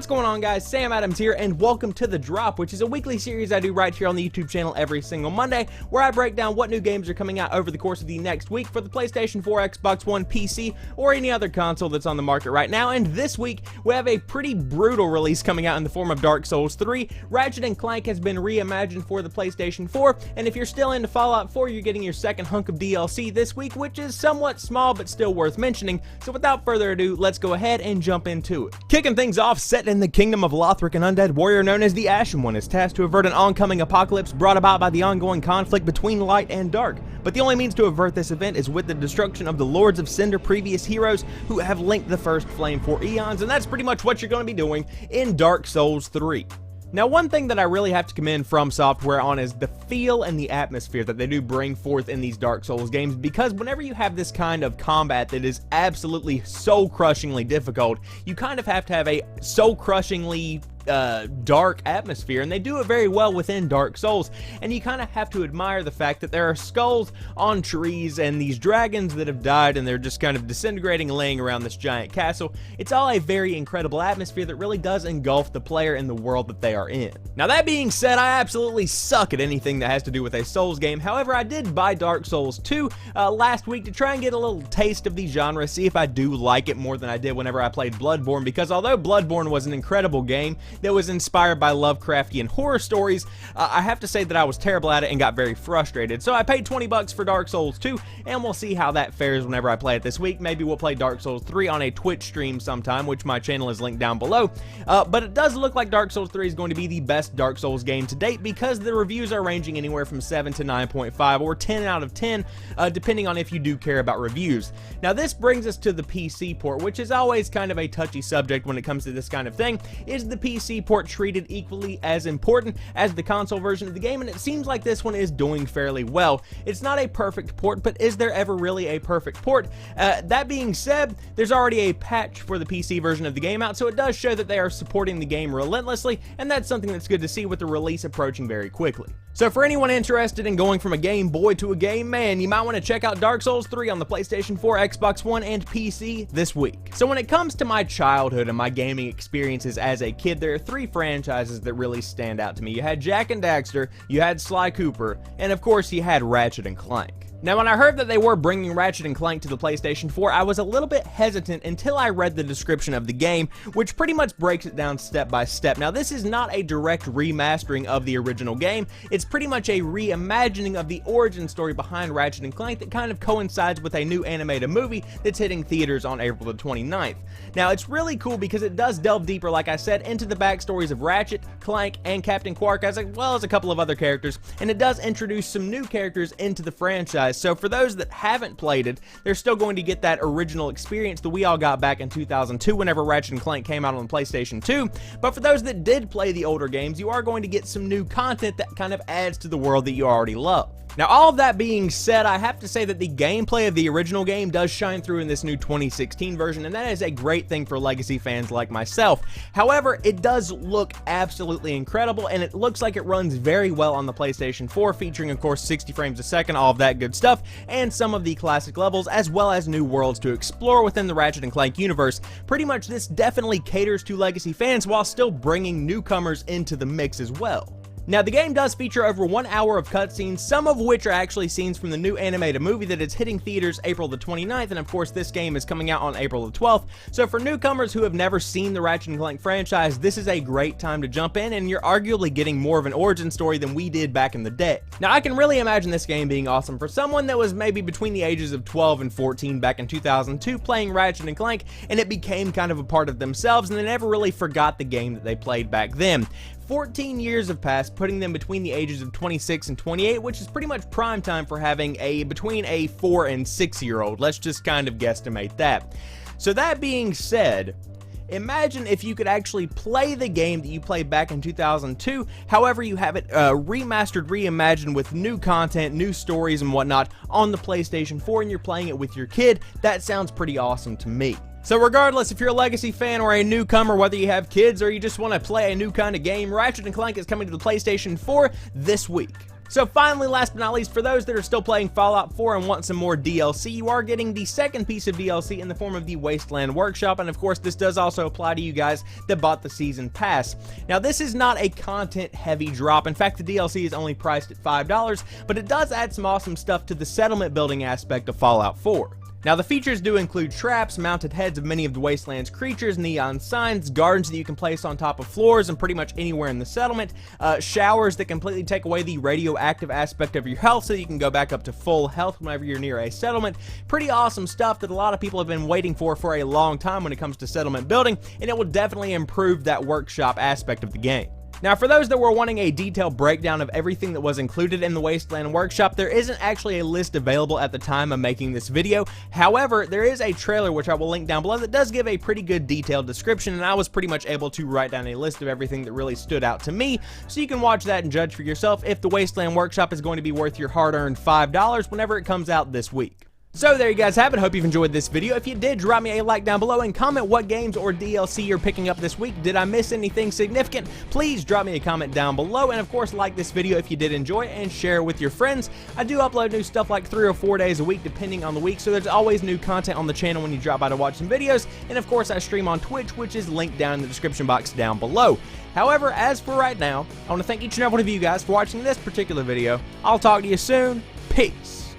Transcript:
What's going on, guys? Sam Adams here, and welcome to The Drop, which is a weekly series I do right here on the YouTube channel every single Monday, where I break down what new games are coming out over the course of the next week for the PlayStation 4, Xbox One, PC, or any other console that's on the market right now. And this week, we have a pretty brutal release coming out in the form of Dark Souls 3. Ratchet and Clank has been reimagined for the PlayStation 4, and if you're still into Fallout 4, you're getting your second hunk of DLC this week, which is somewhat small but still worth mentioning. So without further ado, let's go ahead and jump into it. Kicking things off, set in the kingdom of Lothric, an undead warrior known as the Ashen One is tasked to avert an oncoming apocalypse brought about by the ongoing conflict between light and dark. But the only means to avert this event is with the destruction of the Lords of Cinder, previous heroes who have linked the first flame for eons, and that's pretty much what you're going to be doing in Dark Souls 3. Now, one thing that I really have to commend From Software on is the feel and the atmosphere that they do bring forth in these Dark Souls games, because whenever you have this kind of combat that is absolutely soul-crushingly difficult, you kind of have to have a soul-crushingly dark atmosphere, and they do it very well within Dark Souls. And you kind of have to admire the fact that there are skulls on trees and these dragons that have died, and they're just kind of disintegrating, laying around this giant castle. It's all a very incredible atmosphere that really does engulf the player in the world that they are in. Now, that being said, I absolutely suck at anything that has to do with a Souls game. However, I did buy Dark Souls 2 last week to try and get a little taste of the genre, see if I do like it more than I did whenever I played Bloodborne, because although Bloodborne was an incredible game that was inspired by Lovecraftian horror stories, I have to say that I was terrible at it and got very frustrated. So I paid 20 bucks for Dark Souls 2, and we'll see how that fares whenever I play it this week. Maybe we'll play Dark Souls 3 on a Twitch stream sometime, which my channel is linked down below. But it does look like Dark Souls 3 is going to be the best Dark Souls game to date, because the reviews are ranging anywhere from 7 to 9.5 or 10 out of 10, depending on if you do care about reviews. Now, this brings us to the PC port, which is always kind of a touchy subject when it comes to this kind of thing. Is the PC port treated equally as important as the console version of the game? And it seems like this one is doing fairly well. It's not a perfect port, but is there ever really a perfect port? That being said, there's already a patch for the PC version of the game out, so it does show that they are supporting the game relentlessly, and that's something that's good to see with the release approaching very quickly. So for anyone interested in going from a Game Boy to a Game Man, you might want to check out Dark Souls 3 on the PlayStation 4, Xbox One, and PC this week. So when it comes to my childhood and my gaming experiences as a kid, there are three franchises that really stand out to me. You had Jak and Daxter, you had Sly Cooper, and of course you had Ratchet and Clank. Now, when I heard that they were bringing Ratchet and Clank to the PlayStation 4, I was a little bit hesitant until I read the description of the game, which pretty much breaks it down step by step. Now, this is not a direct remastering of the original game. It's pretty much a reimagining of the origin story behind Ratchet and Clank that kind of coincides with a new animated movie that's hitting theaters on April the 29th. Now, it's really cool because it does delve deeper, like I said, into the backstories of Ratchet, Clank, and Captain Quark, as well as a couple of other characters, and it does introduce some new characters into the franchise. So for those that haven't played it, they're still going to get that original experience that we all got back in 2002 whenever Ratchet and Clank came out on PlayStation 2. But for those that did play the older games, you are going to get some new content that kind of adds to the world that you already love. Now, all of that being said, I have to say that the gameplay of the original game does shine through in this new 2016 version, and that is a great thing for legacy fans like myself. However, it does look absolutely incredible, and it looks like it runs very well on the PlayStation 4, featuring, of course, 60 frames a second, all of that good stuff, and some of the classic levels, as well as new worlds to explore within the Ratchet and Clank universe. Pretty much this definitely caters to legacy fans while still bringing newcomers into the mix as well. Now, the game does feature over 1 hour of cutscenes, some of which are actually scenes from the new animated movie that is hitting theaters April the 29th, and of course this game is coming out on April the 12th, so for newcomers who have never seen the Ratchet and Clank franchise, this is a great time to jump in, and you're arguably getting more of an origin story than we did back in the day. Now, I can really imagine this game being awesome for someone that was maybe between the ages of 12 and 14 back in 2002 playing Ratchet and Clank, and it became kind of a part of themselves, and they never really forgot the game that they played back then. 14 years have passed, putting them between the ages of 26 and 28, which is pretty much prime time for having between a 4 and 6-year-old. Let's just kind of guesstimate that. So that being said, imagine if you could actually play the game that you played back in 2002, however you have it remastered, reimagined with new content, new stories and whatnot on the PlayStation 4, and you're playing it with your kid. That sounds pretty awesome to me. So regardless if you're a legacy fan or a newcomer, whether you have kids or you just want to play a new kind of game, Ratchet and Clank is coming to the PlayStation 4 this week. So finally, last but not least, for those that are still playing Fallout 4 and want some more DLC, you are getting the second piece of DLC in the form of the Wasteland Workshop, and of course this does also apply to you guys that bought the Season Pass. Now this is not a content-heavy drop. In fact, the DLC is only priced at $5, but it does add some awesome stuff to the settlement building aspect of Fallout 4. Now the features do include traps, mounted heads of many of the Wasteland's creatures, neon signs, gardens that you can place on top of floors and pretty much anywhere in the settlement, showers that completely take away the radioactive aspect of your health so you can go back up to full health whenever you're near a settlement. Pretty awesome stuff that a lot of people have been waiting for a long time when it comes to settlement building, and it will definitely improve that workshop aspect of the game. Now, for those that were wanting a detailed breakdown of everything that was included in the Wasteland Workshop, there isn't actually a list available at the time of making this video. However, there is a trailer, which I will link down below, that does give a pretty good detailed description, and I was pretty much able to write down a list of everything that really stood out to me, so you can watch that and judge for yourself if the Wasteland Workshop is going to be worth your hard-earned $5 whenever it comes out this week. So there you guys have it. Hope you've enjoyed this video. If you did, drop me a like down below and comment what games or DLC you're picking up this week. Did I miss anything significant? Please drop me a comment down below, and of course like this video if you did enjoy it and share it with your friends. I do upload new stuff like 3 or 4 days a week depending on the week, so there's always new content on the channel when you drop by to watch some videos, and of course I stream on Twitch, which is linked down in the description box down below. However, as for right now, I want to thank each and every one of you guys for watching this particular video. I'll talk to you soon. Peace.